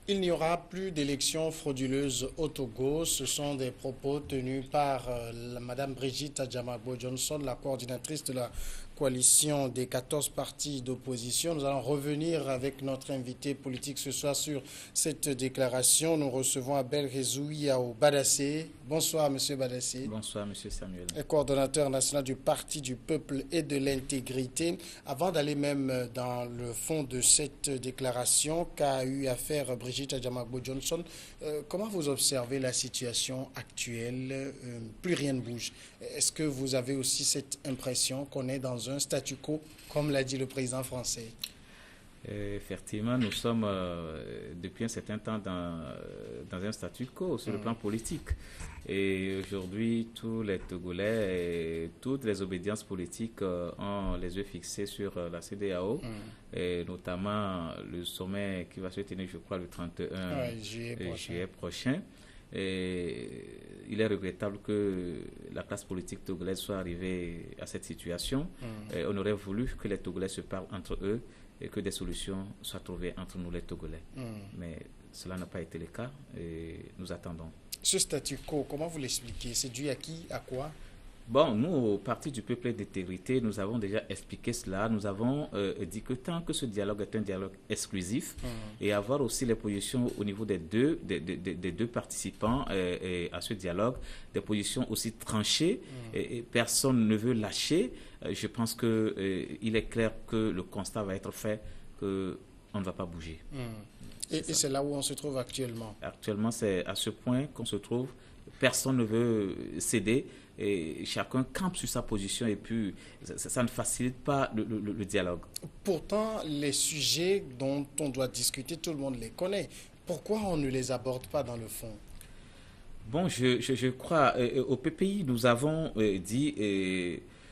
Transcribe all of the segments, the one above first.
Il n'y aura plus d'élections frauduleuses au Togo. Ce sont des propos tenus par Madame Brigitte Adjamagbo-Johnson, la coordinatrice de la coalition des 14 partis d'opposition. Nous allons revenir avec notre invité politique ce soir sur cette déclaration. Nous recevons Abel Rezoui Yao Badassé. Bonsoir, Monsieur Badassé. Bonsoir, Monsieur Samuel. Coordonnateur national du Parti du Peuple et de l'Intégrité. Avant d'aller même dans le fond de cette déclaration qu'a eu à faire Brigitte Adjamagbo-Johnson, comment vous observez la situation actuelle? Plus rien ne bouge. Est-ce que vous avez aussi cette impression qu'on est dans un statu quo, comme l'a dit le président français? Effectivement, nous sommes depuis un certain temps dans un statu quo sur le plan politique. Et aujourd'hui, tous les Togolais et toutes les obédiences politiques ont les yeux fixés sur la CEDEAO, et notamment le sommet qui va se tenir, je crois, le 31 juillet prochain. Et il est regrettable que la classe politique togolaise soit arrivée à cette situation. Et on aurait voulu que les Togolais se parlent entre eux et que des solutions soient trouvées entre nous les Togolais. Mais cela n'a pas été le cas et nous attendons. Ce statu quo, comment vous l'expliquez? C'est dû à qui, à quoi? Bon, nous, au Parti du Peuple et d'intégrité, nous avons déjà expliqué cela. Nous avons dit que tant que ce dialogue est un dialogue exclusif et avoir aussi les positions au niveau des deux participants à ce dialogue, des positions aussi tranchées, et personne ne veut lâcher, je pense qu'il est clair que le constat va être fait qu'on ne va pas bouger. Et c'est là où on se trouve actuellement? Actuellement, c'est à ce point qu'on se trouve. Personne ne veut céder et chacun campe sur sa position et puis ça ne facilite pas le dialogue. Pourtant, les sujets dont on doit discuter, tout le monde les connaît. Pourquoi on ne les aborde pas dans le fond? Bon, je crois, au PPI, nous avons dit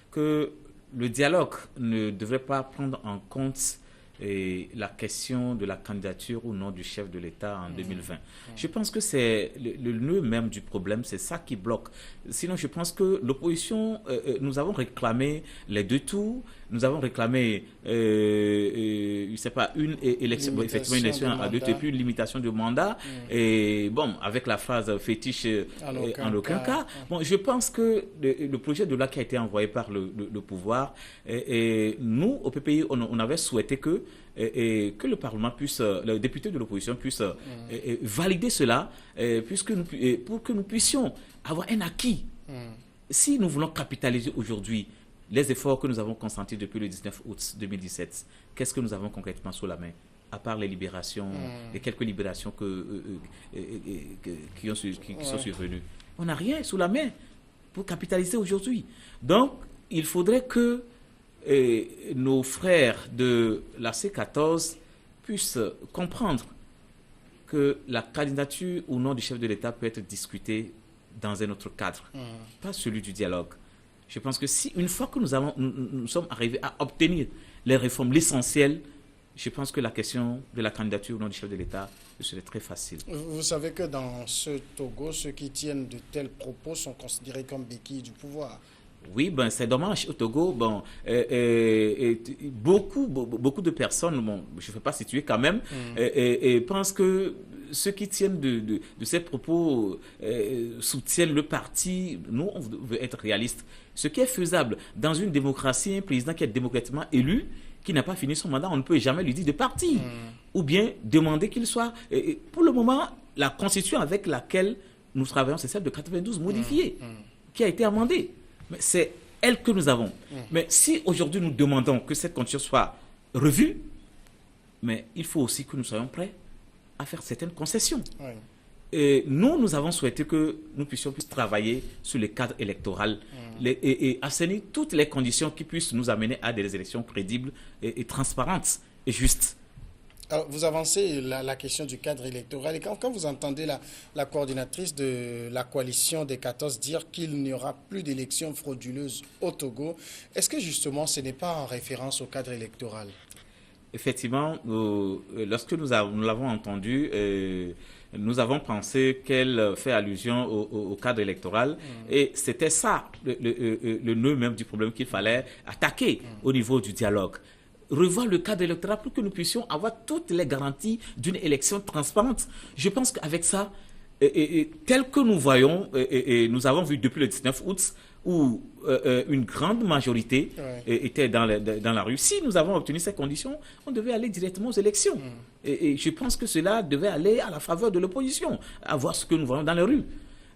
que le dialogue ne devrait pas prendre en compte la question de la candidature ou non du chef de l'État en 2020. Je pense que c'est le nœud même du problème, c'est ça qui bloque. Sinon, je pense que l'opposition, nous avons réclamé les deux tours, nous avons réclamé, je ne sais pas, une élection, effectivement une élection à deux tours, puis une limitation de mandat, et bon, avec la phrase fétiche en aucun cas. Bon, je pense que le projet de loi qui a été envoyé par le pouvoir, et nous, au PPI, on avait souhaité que le Parlement puisse, le député de l'opposition puisse valider cela, pour que nous puissions avoir un acquis. Si nous voulons capitaliser aujourd'hui les efforts que nous avons consentis depuis le 19 août 2017, qu'est-ce que nous avons concrètement sous la main, à part les libérations, les quelques libérations qui sont survenues? On n'a rien sous la main pour capitaliser aujourd'hui. Donc, il faudrait que nos frères de la C14 puissent comprendre que la candidature ou non du chef de l'État peut être discutée dans un autre cadre, pas celui du dialogue. Je pense que si une fois que nous sommes arrivés à obtenir les réformes, l'essentiel, je pense que la question de la candidature ou non du chef de l'État serait très facile. Vous savez que dans ce Togo, ceux qui tiennent de tels propos sont considérés comme béquilles du pouvoir. Oui, ben c'est dommage. Au Togo, bon, beaucoup de personnes, bon, je ne vais pas situer quand même, pensent que ceux qui tiennent de ces propos soutiennent le parti. Nous, on veut être réalistes. Ce qui est faisable dans une démocratie, un président qui est démocratiquement élu, qui n'a pas fini son mandat, on ne peut jamais lui dire de partir. Ou bien demander qu'il soit... pour le moment, la constitution avec laquelle nous travaillons, c'est celle de 92 modifiée, qui a été amendée. Mais c'est elle que nous avons. Mais si aujourd'hui nous demandons que cette constitution soit revue, mais il faut aussi que nous soyons prêts à faire certaines concessions. Et nous avons souhaité que nous puissions plus travailler sur le cadre électoral et assainir toutes les conditions qui puissent nous amener à des élections crédibles et transparentes et justes. Alors, vous avancez la question du cadre électoral et quand vous entendez la coordinatrice de la coalition des 14 dire qu'il n'y aura plus d'élections frauduleuses au Togo, est-ce que justement ce n'est pas en référence au cadre électoral? Effectivement, lorsque nous l'avons entendu, nous avons pensé qu'elle fait allusion au cadre électoral et c'était ça le nœud même du problème qu'il fallait attaquer au niveau du dialogue. revoir le cadre électoral pour que nous puissions avoir toutes les garanties d'une élection transparente. Je pense qu'avec ça, tel que nous voyons, nous avons vu depuis le 19 août, où une grande majorité était dans la rue. Si nous avons obtenu ces conditions, on devait aller directement aux élections. Et je pense que cela devait aller à la faveur de l'opposition, à voir ce que nous voyons dans les rues.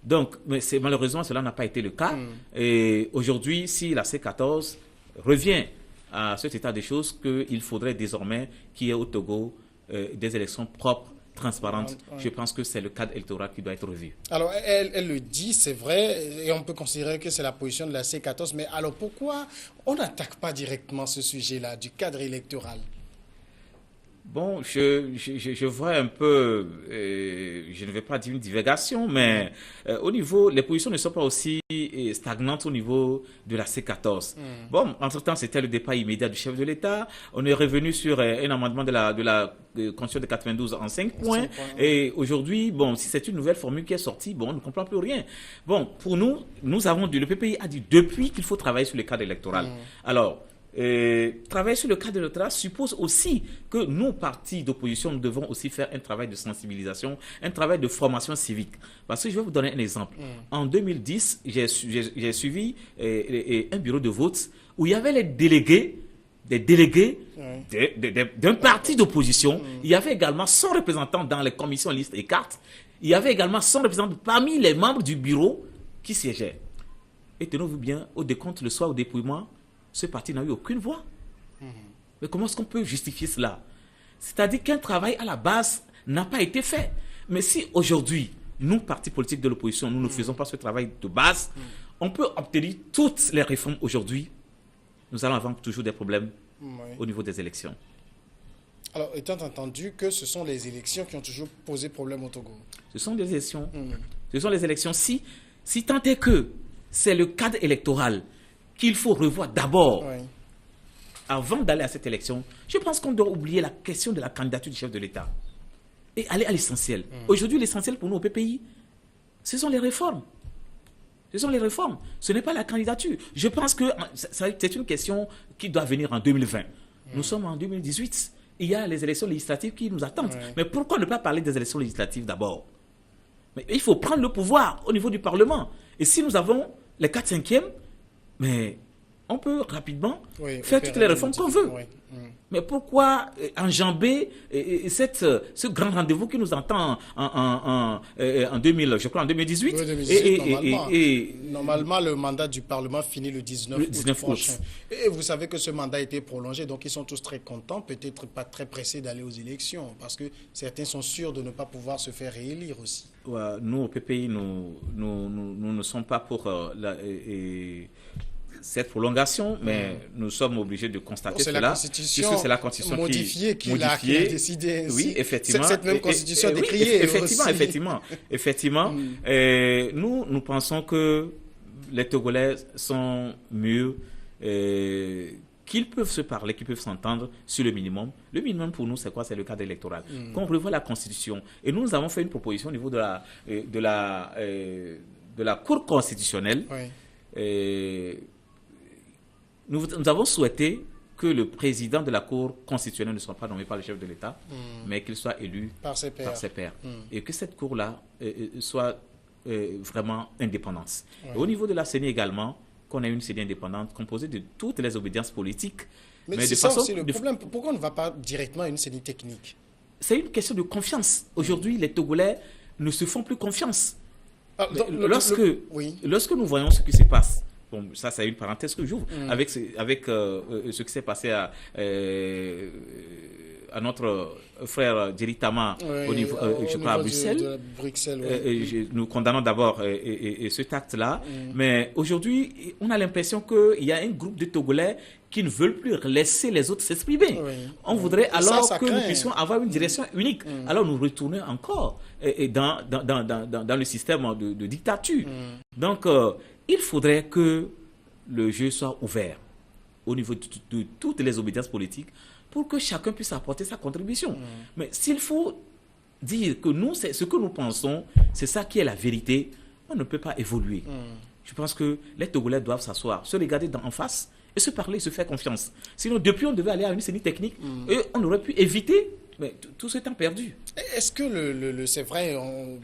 Donc, mais malheureusement, cela n'a pas été le cas. Et aujourd'hui, si la C14 revient à cet état des choses, qu'il faudrait désormais qu'il y ait au Togo des élections propres, transparente, je pense que c'est le cadre électoral qui doit être revu. Alors, elle le dit, c'est vrai, et on peut considérer que c'est la position de la C14, mais alors pourquoi on n'attaque pas directement ce sujet-là du cadre électoral? Bon, je vois un peu, je ne vais pas dire une divagation, mais au niveau, les positions ne sont pas aussi stagnantes au niveau de la C14. Bon, entre-temps, c'était le départ immédiat du chef de l'État. On est revenu sur un amendement de la Constitution de 92 en 5 points. Et aujourd'hui, bon, si c'est une nouvelle formule qui est sortie, bon, on ne comprend plus rien. Bon, pour nous, le PPI a dit depuis qu'il faut travailler sur le cadre électoral. Alors, travailler sur le cadre électoral suppose aussi que nous, partis d'opposition, nous devons aussi faire un travail de sensibilisation, un travail de formation civique. Parce que je vais vous donner un exemple. En 2010, j'ai suivi un bureau de vote où il y avait des délégués d'un parti d'opposition. Il y avait également 100 représentants dans les commissions listes et cartes. Il y avait également 100 représentants parmi les membres du bureau qui siégeaient. Et tenez-vous bien, au décompte le soir, au dépouillement, ce parti n'a eu aucune voix. Mais comment est-ce qu'on peut justifier cela? C'est-à-dire qu'un travail à la base n'a pas été fait. Mais si aujourd'hui, nous, partis politiques de l'opposition, nous ne faisons pas ce travail de base, on peut obtenir toutes les réformes aujourd'hui. Nous allons avoir toujours des problèmes au niveau des élections. Alors, étant entendu que ce sont les élections qui ont toujours posé problème au Togo. Ce sont des élections. Ce sont les élections. Si tant est que c'est le cadre électoral qu'il faut revoir d'abord, avant d'aller à cette élection, je pense qu'on doit oublier la question de la candidature du chef de l'État et aller à l'essentiel. Aujourd'hui, l'essentiel pour nous au PPI, ce sont les réformes. Ce sont les réformes. Ce n'est pas la candidature. Je pense que c'est une question qui doit venir en 2020. Nous sommes en 2018. Il y a les élections législatives qui nous attendent. Mais pourquoi ne pas parler des élections législatives d'abord? Mais il faut prendre le pouvoir au niveau du Parlement. Et si nous avons les 4/5e, mais on peut rapidement faire toutes les réformes qu'on veut. Mais pourquoi enjamber ce grand rendez-vous qui nous attend en 2018 Normalement, le mandat du Parlement finit le 19 août prochain. Et vous savez que ce mandat a été prolongé, donc ils sont tous très contents, peut-être pas très pressés d'aller aux élections, parce que certains sont sûrs de ne pas pouvoir se faire réélire aussi. Nous, au PPI, nous ne sommes pas pour cette prolongation, mais nous sommes obligés de constater cela. Puisque c'est la Constitution modifiée qui a décidé ainsi. Oui, effectivement. Cette même Constitution décriée. Effectivement. Nous pensons que les Togolais sont mieux, qu'ils peuvent se parler, qu'ils peuvent s'entendre sur le minimum. Le minimum pour nous, c'est quoi? C'est le cadre électoral. Qu'on revoit la Constitution. Et nous avons fait une proposition au niveau de la Cour constitutionnelle. Nous avons souhaité que le président de la Cour constitutionnelle ne soit pas nommé par le chef de l'État, mais qu'il soit élu par ses pairs. Et que cette Cour-là soit vraiment indépendante. Et au niveau de la CENI également, qu'on ait une CENI indépendante composée de toutes les obédiences politiques. Mais c'est ça aussi le problème. Pourquoi on ne va pas directement à une CENI technique? C'est une question de confiance. Aujourd'hui, les Togolais ne se font plus confiance. Lorsque nous voyons ce qui se passe, bon, ça c'est une parenthèse que j'ouvre, avec ce qui s'est passé à notre frère Djeritama au niveau, je crois, à Bruxelles. Nous condamnons d'abord cet acte-là, mais aujourd'hui, on a l'impression qu'il y a un groupe de Togolais qui ne veulent plus laisser les autres s'exprimer. On voudrait alors que nous puissions avoir une direction unique. Alors nous retournons encore dans le système de dictature. Donc, il faudrait que le jeu soit ouvert au niveau de toutes les obédiences politiques pour que chacun puisse apporter sa contribution. Mais s'il faut dire que nous, c'est ce que nous pensons, c'est ça qui est la vérité, on ne peut pas évoluer. je pense que les Togolais doivent s'asseoir, se regarder en face et se parler, se faire confiance. Sinon, depuis, on devait aller à une CENI technique et on aurait pu éviter tout ce temps perdu. Est-ce que c'est vrai,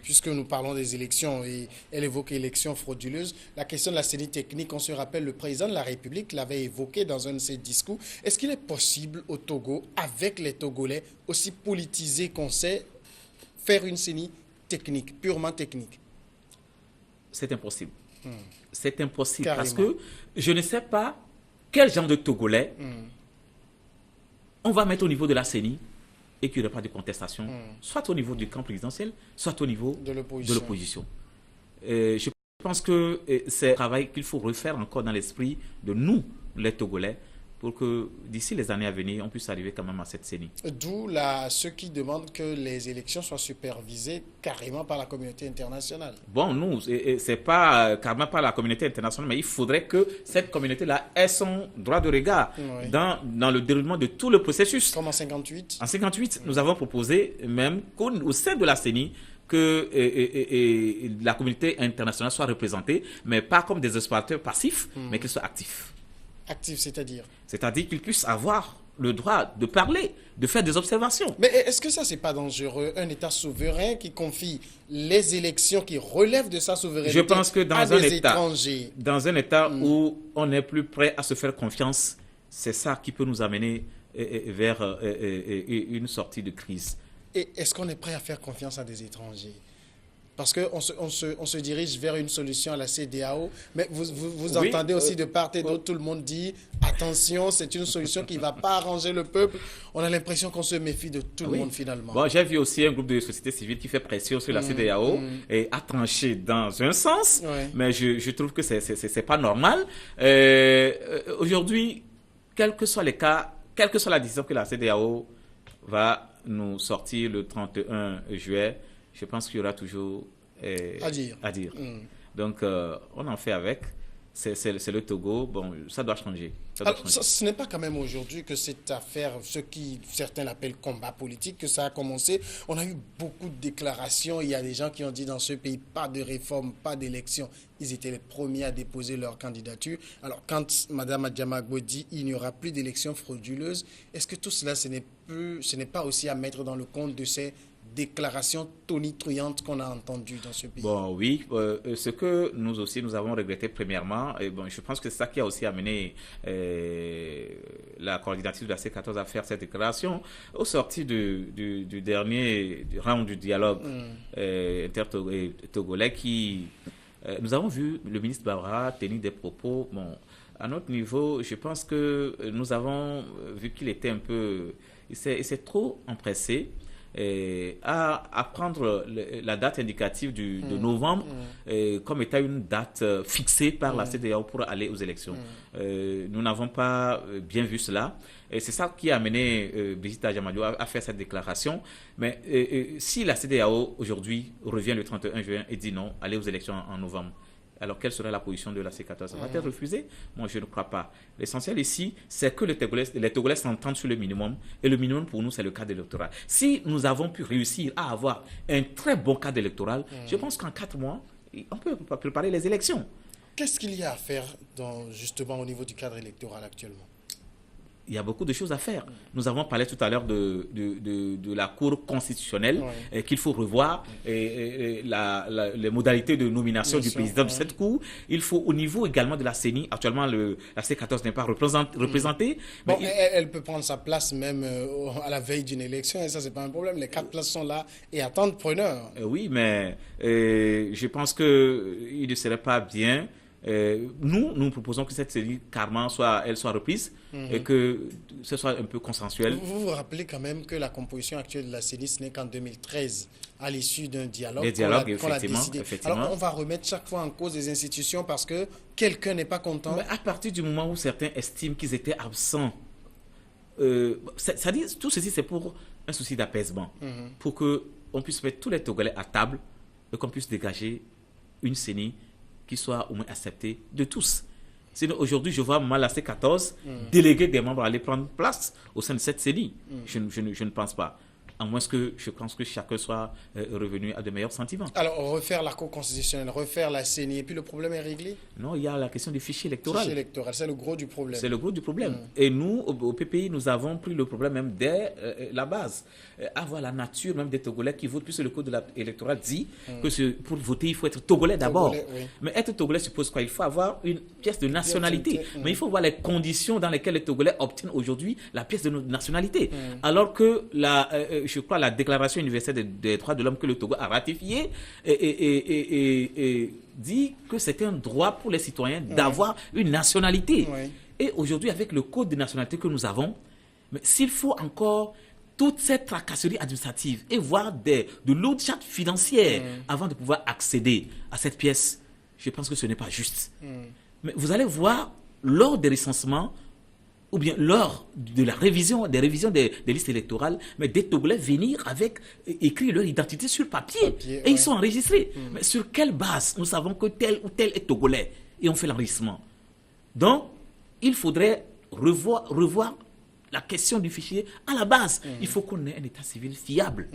puisque nous parlons des élections et elle évoque élections frauduleuses, la question de la CENI technique, on se rappelle, le président de la République l'avait évoqué dans un de ses discours. Est-ce qu'il est possible au Togo, avec les Togolais, aussi politisés qu'on sait, faire une CENI technique, purement technique? C'est impossible. C'est impossible. Carrément. Parce que je ne sais pas quel genre de Togolais on va mettre au niveau de la CENI et qu'il n'y aurait pas de contestation, soit au niveau du camp présidentiel, soit au niveau de l'opposition. Je pense que c'est un travail qu'il faut refaire encore dans l'esprit de nous, les Togolais, pour que d'ici les années à venir, on puisse arriver quand même à cette CENI. D'où ceux qui demandent que les élections soient supervisées carrément par la communauté internationale. Bon, nous, c'est pas carrément par la communauté internationale, mais il faudrait que cette communauté-là ait son droit de regard dans le déroulement de tout le processus. Comme en 58. En 58, nous avons proposé même qu'au sein de la CENI, que la communauté internationale soit représentée, mais pas comme des observateurs passifs, mais qu'ils soient actifs. Actifs, c'est-à-dire? C'est-à-dire qu'ils puissent avoir le droit de parler, de faire des observations. Mais est-ce que ça, c'est pas dangereux, un État souverain qui confie les élections qui relèvent de sa souveraineté? Je pense que dans un État où on est plus prêt à se faire confiance, c'est ça qui peut nous amener vers une sortie de crise. Et est-ce qu'on est prêt à faire confiance à des étrangers? Parce qu'on se dirige vers une solution à la CEDEAO, mais vous entendez aussi de part et d'autre, tout le monde dit attention, c'est une solution qui ne va pas arranger le peuple. On a l'impression qu'on se méfie de tout le monde finalement. Bon, j'ai vu aussi un groupe de société civile qui fait pression sur la CEDEAO et a tranché dans un sens, mais je trouve que c'est pas normal. Aujourd'hui, quels que soient les cas, quelle que soit la décision que la CEDEAO va nous sortir le 31 juillet, je pense qu'il y aura toujours à dire. Donc, on en fait avec. C'est le Togo. Bon, ça doit changer. Alors, ce n'est pas quand même aujourd'hui que cette affaire, ce qui certains l'appellent combat politique, que ça a commencé. On a eu beaucoup de déclarations. Il y a des gens qui ont dit dans ce pays, pas de réforme, pas d'élection. Ils étaient les premiers à déposer leur candidature. Alors, quand Mme Adjamagbo dit il n'y aura plus d'élections frauduleuses, est-ce que tout cela, ce n'est pas aussi à mettre dans le compte de ces déclarations tonitruantes qu'on a entendues dans ce pays? Bon, oui. Ce que nous aussi, nous avons regretté premièrement, et bon, je pense que c'est ça qui a aussi amené la coordinatrice de la C14 à faire cette déclaration. Au sorti du dernier round du dialogue inter-togolais nous avons vu le ministre Barbara tenir des propos, bon, à notre niveau, je pense que nous avons vu qu'il était un peu... Il s'est trop empressé à prendre la date indicative de novembre comme étant une date fixée par la CEDEAO pour aller aux élections. Nous n'avons pas bien vu cela. Et c'est ça qui a amené Brigitte Adjamagbo à faire cette déclaration. Mais si la CEDEAO aujourd'hui revient le 31 juin et dit non, allez aux élections en novembre, alors quelle serait la position de la C14? Ça va être refusé? Moi, je ne crois pas. L'essentiel ici, c'est que les Togolais s'entendent sur le minimum. Et le minimum, pour nous, c'est le cadre électoral. Si nous avons pu réussir à avoir un très bon cadre électoral, je pense qu'en 4 mois, on peut préparer les élections. Qu'est-ce qu'il y a à faire justement au niveau du cadre électoral actuellement? Il y a beaucoup de choses à faire. Nous avons parlé tout à l'heure de la Cour constitutionnelle qu'il faut revoir, les modalités de nomination du président de cette Cour. Il faut au niveau également de la CENI. Actuellement, la C14 n'est pas représentée. Bon, elle peut prendre sa place même à la veille d'une élection et ça, c'est pas un problème. Les 4 places sont là et attendent preneur. Oui, mais je pense qu'il ne serait pas bien. Nous proposons que cette série carrément soit reprise et que ce soit un peu consensuel. Vous vous rappelez quand même que la composition actuelle de la CENI, ce n'est qu'en 2013, à l'issue d'un dialogue qu'on a décidé. Alors on va remettre chaque fois en cause les institutions parce que quelqu'un n'est pas content. Mais à partir du moment où certains estiment qu'ils étaient absents, ça dit, tout ceci c'est pour un souci d'apaisement, pour qu'on puisse mettre tous les Togolais à table et qu'on puisse dégager une CENI qui soit au moins accepté de tous. Sinon, aujourd'hui, je vois mal la C14 déléguer des membres à aller prendre place au sein de cette CENI. Je ne pense pas. à moins que je pense que chacun soit revenu à de meilleurs sentiments. Alors, refaire la Cour constitutionnelle, refaire la CENI, et puis le problème est réglé? Non, il y a la question du fichier électoral. Fichier électoral, c'est le gros du problème. C'est le gros du problème. Et nous, au PPI, nous avons pris le problème même dès la base. Avoir la nature même des Togolais qui votent, puisque le code électoral dit que pour voter, il faut être Togolais d'abord. Oui. Mais être Togolais suppose quoi? Il faut avoir une pièce de nationalité. Mais il faut voir les conditions dans lesquelles les Togolais obtiennent aujourd'hui la pièce de nationalité. Alors que je crois la Déclaration universelle des droits de l'homme que le Togo a ratifiée et dit que c'est un droit pour les citoyens d'avoir une nationalité. Et aujourd'hui, avec le code de nationalité que nous avons, mais s'il faut encore toute cette tracasserie administrative et voir de lourdes charges financières avant de pouvoir accéder à cette pièce, je pense que ce n'est pas juste. Mais vous allez voir, lors des recensements, ou bien lors de la révision, des listes électorales, mais des Togolais venir avec, écrire leur identité sur papier et ils sont enregistrés. Mais sur quelle base nous savons que tel ou tel est Togolais et on fait l'enregistrement? Donc, il faudrait revoir la question du fichier à la base. Il faut qu'on ait un état civil fiable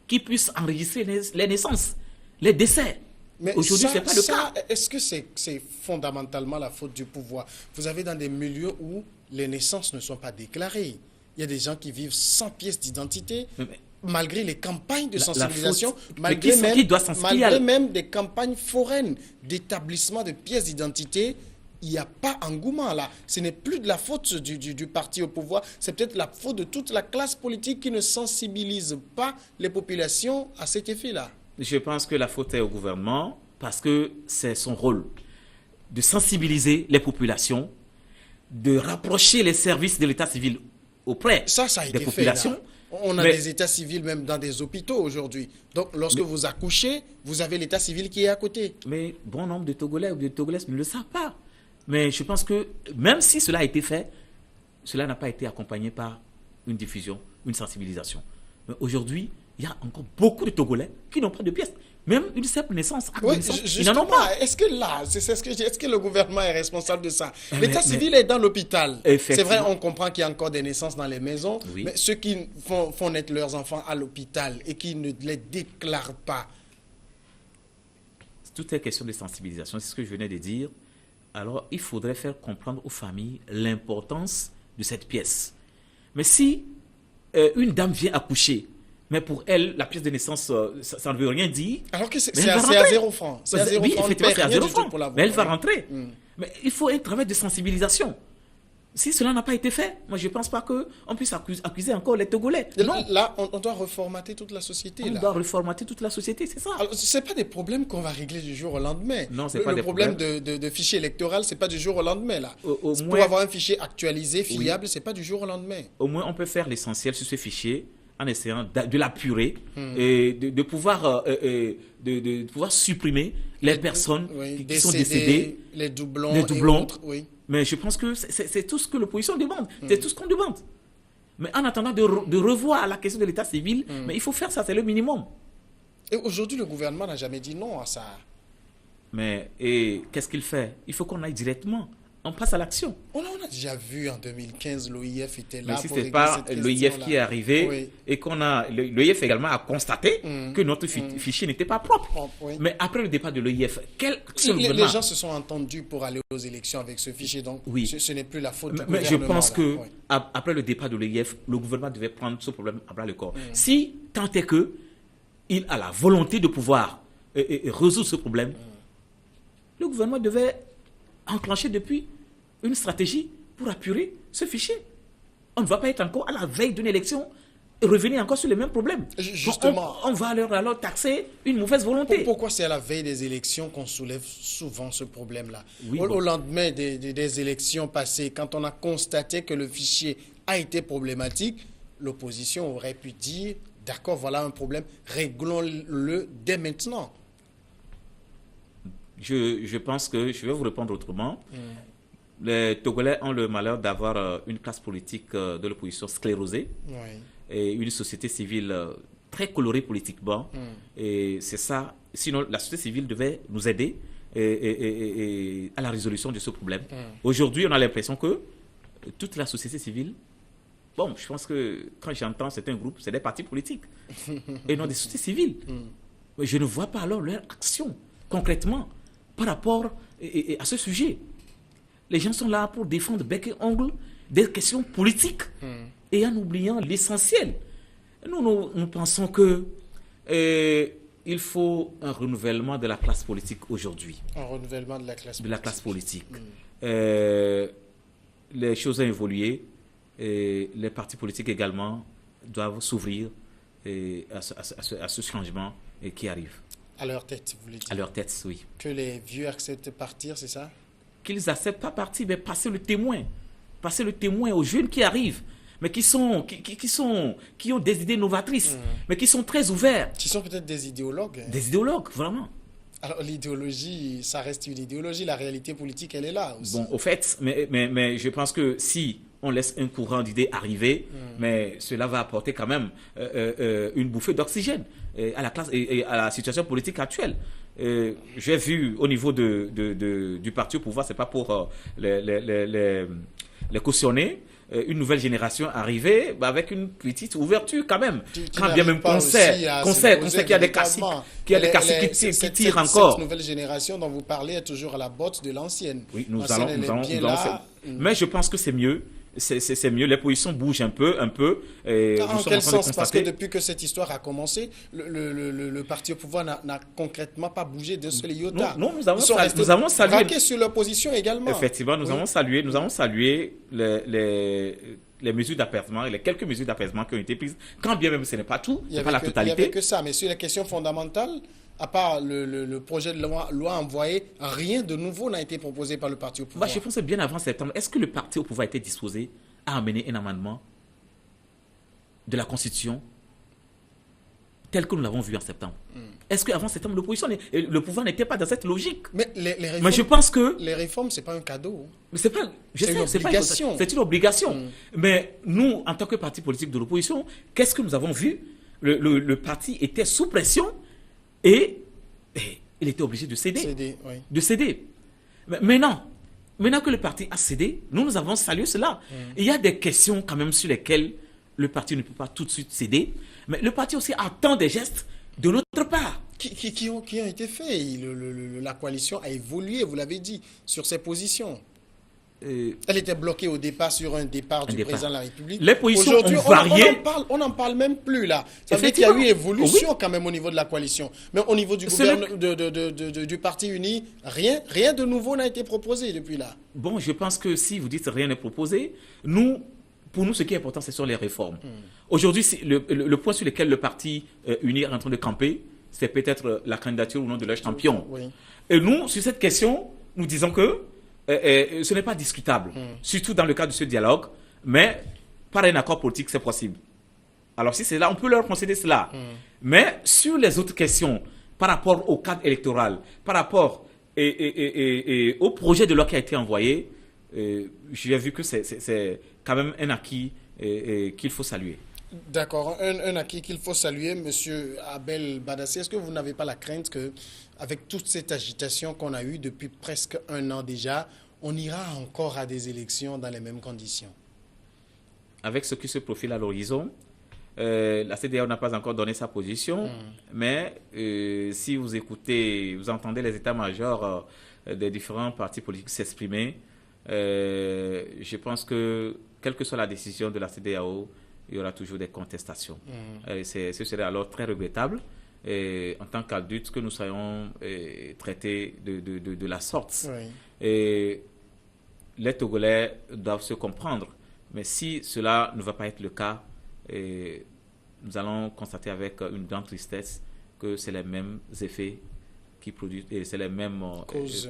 qui puisse enregistrer les naissances, les décès. Mais aujourd'hui, ce n'est pas le cas. Est-ce que c'est fondamentalement la faute du pouvoir? Vous avez dans des milieux où les naissances ne sont pas déclarées. Il y a des gens qui vivent sans pièce d'identité, malgré les campagnes de sensibilisation, malgré même des campagnes foraines d'établissement de pièces d'identité. Il n'y a pas engouement là. Ce n'est plus de la faute du parti au pouvoir, c'est peut-être la faute de toute la classe politique qui ne sensibilise pas les populations à cet effet-là. Je pense que la faute est au gouvernement parce que c'est son rôle de sensibiliser les populations, de rapprocher les services de l'état civil auprès des populations. On a des états civils même dans des hôpitaux aujourd'hui. Donc, lorsque vous accouchez, vous avez l'état civil qui est à côté. Mais bon nombre de Togolais ou de Togolaises ne le savent pas. Mais je pense que même si cela a été fait, cela n'a pas été accompagné par une diffusion, une sensibilisation. Mais aujourd'hui, il y a encore beaucoup de Togolais qui n'ont pas de pièces. Même une simple naissance, ils n'en ont pas. Est-ce que là, c'est ce que je dis, est-ce que le gouvernement est responsable de ça? L'état civil est dans l'hôpital. C'est vrai, on comprend qu'il y a encore des naissances dans les maisons, mais ceux qui font naître leurs enfants à l'hôpital et qui ne les déclarent pas. Tout est question de sensibilisation, c'est ce que je venais de dire. Alors, il faudrait faire comprendre aux familles l'importance de cette pièce. Mais si une dame vient accoucher, mais pour elle, la pièce de naissance, ça ne veut rien dire. Alors que c'est à 0 francs. C'est à 0 francs. Effectivement, c'est à 0 francs. Mais elle va rentrer. Mais il faut un travail de sensibilisation. Si cela n'a pas été fait, moi je ne pense pas qu'on puisse accuser encore les Togolais. Non. Là, on doit reformater toute la société. On doit reformater toute la société, c'est ça. Alors, ce n'est pas des problèmes qu'on va régler du jour au lendemain. Non, c'est pas des problèmes. Le problème de fichier électoral, ce n'est pas du jour au lendemain. Là. Pour avoir un fichier actualisé, fiable, ce n'est pas du jour au lendemain. Au moins, on peut faire l'essentiel sur ce fichier en essayant de l'apurer et de pouvoir supprimer les personnes qui sont décédées, les doublons et autres, Mais je pense que c'est tout ce que l'opposition demande, c'est tout ce qu'on demande. Mais en attendant de revoir la question de l'état civil, mais il faut faire ça, c'est le minimum. Et aujourd'hui, le gouvernement n'a jamais dit non à ça. Mais qu'est-ce qu'il fait? Il faut qu'on aille directement. On passe à l'action. On a déjà vu en 2015, l'OIF était là. Mais si ce n'est pas l'OIF qui est arrivé et qu'on a. L'OIF également a constaté que notre fichier n'était pas propre. Mais après le départ de l'OIF, quelle action les gens se sont entendus pour aller aux élections avec ce fichier, donc ce n'est plus la faute du gouvernement. Mais je pense que après le départ de l'OIF, le gouvernement devait prendre ce problème à bras le corps. Si tant est que il a la volonté de pouvoir résoudre ce problème, le gouvernement devait enclencher depuis une stratégie pour apurer ce fichier. On ne va pas être encore à la veille d'une élection et revenir encore sur les mêmes problèmes. Justement. On va alors taxer une mauvaise volonté. Pourquoi c'est à la veille des élections qu'on soulève souvent ce problème-là? Au lendemain des élections passées, quand on a constaté que le fichier a été problématique, l'opposition aurait pu dire, d'accord, voilà un problème, réglons-le dès maintenant. Je pense que je vais vous répondre autrement. Les Togolais ont le malheur d'avoir une classe politique de l'opposition sclérosée et une société civile très colorée politiquement. Et c'est ça. Sinon, la société civile devait nous aider à la résolution de ce problème. Aujourd'hui, on a l'impression que toute la société civile Bon, je pense que quand j'entends certains groupes, c'est des partis politiques et non des sociétés civiles. Mais je ne vois pas alors leur action concrètement par rapport à ce sujet. Les gens sont là pour défendre bec et ongle des questions politiques et en oubliant l'essentiel. Nous pensons que il faut un renouvellement de la classe politique aujourd'hui. Un renouvellement de la classe politique. De la classe politique. Les choses ont évolué et les partis politiques également doivent s'ouvrir à ce changement qui arrive. À leur tête, vous voulez dire? À leur tête, oui. Que les vieux acceptent de partir, c'est ça? Qu'ils acceptent pas partir, mais passer le témoin. Passer le témoin aux jeunes qui arrivent, mais qui ont des idées novatrices, mais qui sont très ouverts. Qui sont peut-être des idéologues. Hein. Des idéologues, vraiment. Alors l'idéologie, ça reste une idéologie. La réalité politique, elle est là aussi. Bon, au fait, mais je pense que si on laisse un courant d'idées arriver, mais cela va apporter quand même une bouffée d'oxygène à la classe et à la situation politique actuelle. J'ai vu au niveau du parti au pouvoir, c'est pas pour les cautionner, une nouvelle génération arrivée avec une petite ouverture quand même. Quand bien même qu'on sait qu'il y a des classiques, qui tirent encore. Cette nouvelle génération dont vous parlez est toujours à la botte de l'ancienne. Oui, nous allons mais je pense que c'est mieux. C'est mieux, les positions bougent un peu. En quel sens? Parce que depuis que cette histoire a commencé, le parti au pouvoir n'a concrètement pas bougé d'un seul iota. Non, nous avons salué. Braqués sur leur position également. Effectivement, nous avons salué les mesures d'apaisement et les quelques mesures d'apaisement qui ont été prises. Quand bien même ce n'est pas tout, ce n'est pas la totalité. Il n'y avait que ça, mais sur les questions fondamentales, à part le projet de loi envoyé, rien de nouveau n'a été proposé par le parti au pouvoir. Je pense bien avant septembre, est-ce que le parti au pouvoir était disposé à amener un amendement de la Constitution tel que nous l'avons vu en septembre? Est-ce qu'avant septembre, le pouvoir n'était pas dans cette logique? Mais les réformes, mais je pense que les réformes, ce n'est pas un cadeau. Mais c'est une obligation. C'est une obligation. Mais nous, en tant que parti politique de l'opposition, qu'est-ce que nous avons vu? Le parti était sous pression. Et il était obligé de céder. De céder. Mais maintenant que le parti a cédé, nous avons salué cela. Il y a des questions quand même sur lesquelles le parti ne peut pas tout de suite céder. Mais le parti aussi attend des gestes de notre part. Qui ont été faits. La coalition a évolué, vous l'avez dit, sur ses positions. Elle était bloquée au départ sur un départ du président de la République. Les positions ont varié. On n'en parle même plus là. Ça veut dire qu'il y a eu évolution quand même au niveau de la coalition. Mais au niveau du du parti uni, rien de nouveau n'a été proposé depuis là. Bon, je pense que si vous dites rien n'est proposé, pour nous, ce qui est important, ce sont les réformes. Aujourd'hui, le point sur lequel le parti uni est en train de camper, c'est peut-être la candidature ou non de leur champion. Oui. Et nous, sur cette question, nous disons que ce n'est pas discutable, surtout dans le cadre de ce dialogue, mais par un accord politique, c'est possible. Alors si c'est là, on peut leur concéder cela. Mais sur les autres questions, par rapport au cadre électoral, par rapport au projet de loi qui a été envoyé, j'ai vu que c'est quand même un acquis qu'il faut saluer. D'accord, un acquis qu'il faut saluer, Monsieur Abel Badassé. Est-ce que vous n'avez pas la crainte que, avec toute cette agitation qu'on a eue depuis presque un an déjà, on ira encore à des élections dans les mêmes conditions? Avec ce qui se profile à l'horizon, la CEDEAO n'a pas encore donné sa position, mais si vous entendez les états-majors des différents partis politiques s'exprimer, je pense que, quelle que soit la décision de la CEDEAO, il y aura toujours des contestations. Ce serait alors très regrettable, en tant qu'adultes, que nous soyons traités de la sorte. Oui. Et les Togolais doivent se comprendre. Mais si cela ne va pas être le cas, nous allons constater avec une grande tristesse que c'est les mêmes effets qui produisent, et c'est les mêmes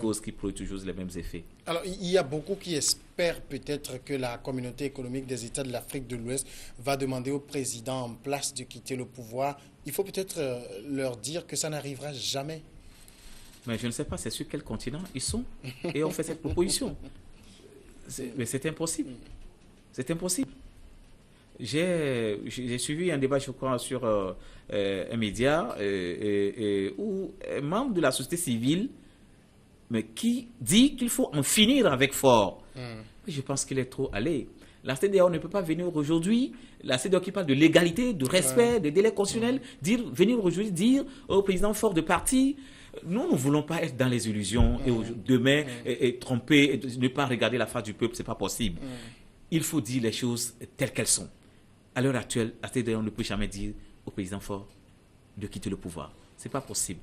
causes qui produisent toujours les mêmes effets. Alors, il y a beaucoup qui espèrent peut-être que la communauté économique des États de l'Afrique de l'Ouest va demander au président en place de quitter le pouvoir. Il faut peut-être leur dire que ça n'arrivera jamais. Mais je ne sais pas, c'est sur quel continent ils sont et on fait cette proposition. Mais c'est impossible. C'est impossible. J'ai suivi un débat, je crois, sur un média où un membre de la société civile qui dit qu'il faut en finir avec Ford. Je pense qu'il est trop allé. La CEDEAO ne peut pas venir aujourd'hui, la CEDEAO qui parle de légalité, de respect, de délais constitutionnels, venir aujourd'hui dire au président fort de parti, nous ne voulons pas être dans les illusions et demain et tromper, et ne pas regarder la face du peuple, ce n'est pas possible. Il faut dire les choses telles qu'elles sont. À l'heure actuelle, la CEDEAO ne peut jamais dire au président fort de quitter le pouvoir. Ce n'est pas possible.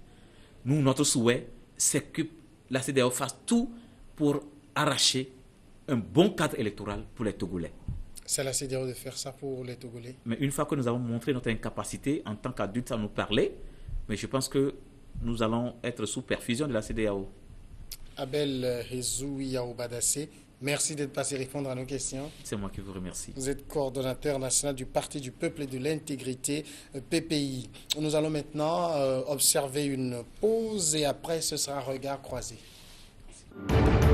Nous, notre souhait, c'est que la CEDEAO fasse tout pour arracher un bon cadre électoral pour les Togolais. C'est la CEDEAO de faire ça pour les Togolais. Mais une fois que nous avons montré notre incapacité en tant qu'adultes à nous parler, mais je pense que nous allons être sous perfusion de la CEDEAO. Abel Hezoui Yaoubadassé, merci d'être passé répondre à nos questions. C'est moi qui vous remercie. Vous êtes coordonnateur national du Parti du Peuple et de l'Intégrité, PPI. Nous allons maintenant observer une pause et après ce sera un regard croisé. Merci.